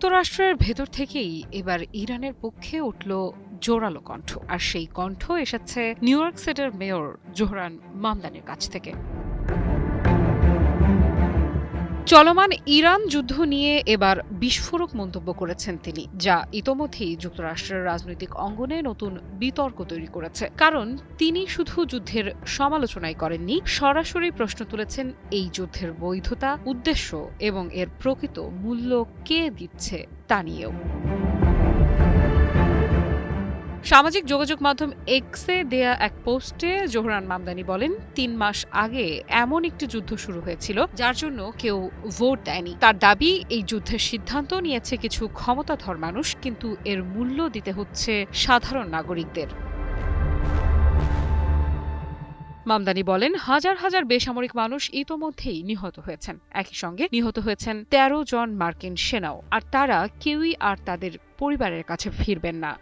যুক্তরাষ্ট্রের ভেতর থেকেই এবার ইরানের পক্ষে উঠল জোরালো কণ্ঠ, আর সেই কণ্ঠ এসেছে নিউ ইয়র্ক সিটির মেয়র জোহরান মামদানির কাছ থেকে। চলমান ইরান যুদ্ধ নিয়ে এবার বিস্ফোরক মন্তব্য করেছেন তিনি, যা ইতোমধ্যেই যুক্তরাষ্ট্রের রাজনৈতিক অঙ্গনে নতুন বিতর্ক তৈরি করেছে। কারণ তিনি শুধু যুদ্ধের সমালোচনাই করেননি, সরাসরি প্রশ্ন তুলেছেন এই যুদ্ধের বৈধতা, উদ্দেশ্য এবং এর প্রকৃত মূল্য কে দিচ্ছে তা নিয়েও। সামাজিক যোগাযোগ মাধ্যম এক্সে দেয়া এক পোস্টে জোহরান মামদানি বলেন, ৩ মাস আগে এমন একটি যুদ্ধ শুরু হয়েছিল যার জন্য কেউ ভোট দেয়নি। তার দাবি, এই যুদ্ধের সিদ্ধান্ত নিয়েছে কিছু ক্ষমতাধর মানুষ, কিন্তু এর মূল্য দিতে হচ্ছে সাধারণ নাগরিকদের। মামদানি বলেন, হাজার হাজার বেসামরিক মানুষ ইতোমধ্যেই নিহত হয়েছেন। একই সঙ্গে নিহত হয়েছেন ১৩ জন মার্কিন সেনাও, আর তারা কেউই আর তাদের পরিবারের কাছে ফিরবেন না।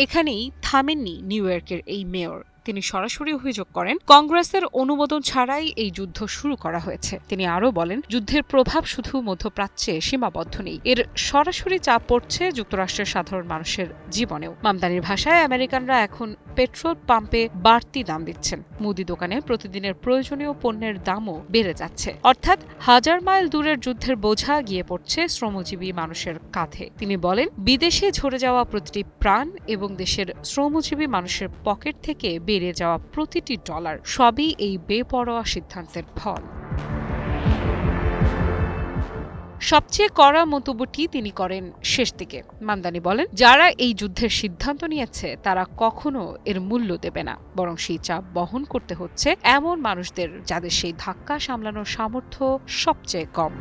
এখানেই থামেননি নিউ ইয়র্কের এই মেয়র। তিনি সরাসরি অভিযোগ করেন, কংগ্রেসের অনুমোদন ছাড়াই এই যুদ্ধ শুরু করা হয়েছে। তিনি আরও বলেন, যুদ্ধের প্রভাব শুধু মধ্যপ্রাচ্যে সীমাবদ্ধ নেই, এর সরাসরি চাপ পড়ছে যুক্তরাষ্ট্রের সাধারণ মানুষের জীবনেও। মামদানির ভাষায়, আমেরিকানরা এখন পেট্রোল পাম্পে বাড়তি দাম দিচ্ছেন, মুদি দোকানে প্রতিদিনের প্রয়োজনীয় পণ্যের দামও বেড়ে যাচ্ছে। অর্থাৎ হাজার মাইল দূরের যুদ্ধের বোঝা গিয়ে পড়ছে শ্রমজীবী মানুষের কাঁধে। তিনি বলেন, বিদেশে ঝরে যাওয়া প্রতিটি প্রাণ এবং দেশের শ্রমজীবী মানুষের পকেট থেকে বেড়ে যাওয়া প্রতিটি ডলার সবই এই বেপরোয়া সিদ্ধান্তের ফল। সবচেয়ে কড়া মন্তব্যটি তিনি করেন শেষ দিকে। মামদানি বলেন, যারা এই যুদ্ধের সিদ্ধান্ত নিয়েছে তারা কখনো এর মূল্য দেবে না, বরং সেই চাপ বহন করতে হচ্ছে এমন মানুষদের যাদের সেই ধাক্কা সামলানোর সামর্থ্য সবচেয়ে কম।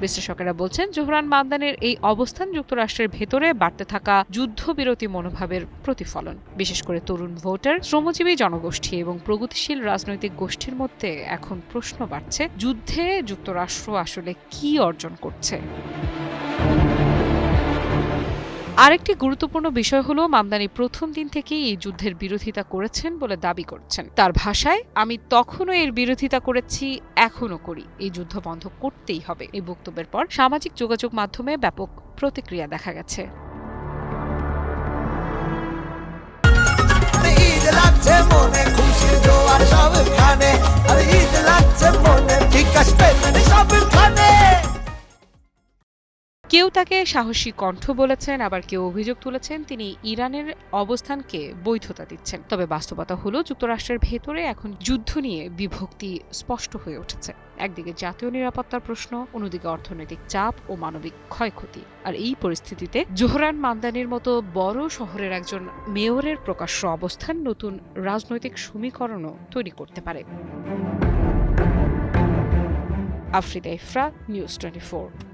বিশ্লেষকেরা বলছেন, জোহরান মামদানির এই অবস্থান যুক্তরাষ্ট্রের ভেতরে বাড়তে থাকা যুদ্ধবিরতি মনোভাবের প্রতিফলন। বিশেষ করে তরুণ ভোটার, শ্রমজীবী জনগোষ্ঠী এবং প্রগতিশীল রাজনৈতিক গোষ্ঠীর মধ্যে এখন প্রশ্ন বাড়ছে, যুদ্ধে যুক্তরাষ্ট্র আসলে কি অর্জন করছে। আরেকটি গুরুত্বপূর্ণ বিষয় হলো, মামদানি প্রথম দিন থেকেই এই যুদ্ধের বিরোধিতা করেছেন বলে দাবি করছেন। তার ভাষায়, আমি তখনও এর বিরোধিতা করেছি, এখনো করি, এই যুদ্ধ বন্ধ করতেই হবে। এই বক্তব্যের পর সামাজিক যোগাযোগ মাধ্যমে ব্যাপক প্রতিক্রিয়া দেখা গেছে। কেউ তাকে সাহসী কণ্ঠ বলেছেন, আবার কেউ অভিযোগ তুলেছেন তিনি ইরানের অবস্থানকে বৈধতা দিচ্ছেন। তবে বাস্তবতা হলো, যুক্তরাষ্ট্রের ভেতরে এখন যুদ্ধ নিয়ে বিভক্তি স্পষ্ট হয়ে উঠেছে। একদিকে জাতীয় নিরাপত্তার প্রশ্ন, অন্যদিকে অর্থনৈতিক চাপ ও মানবিক ক্ষয়ক্ষতি। আর এই পরিস্থিতিতে জোহরান মামদানির মতো বড় শহরের একজন মেয়রের প্রকাশ্য অবস্থান নতুন রাজনৈতিক সমীকরণও তৈরি করতে পারে। আফরিদা ইফরা, নিউজ 24।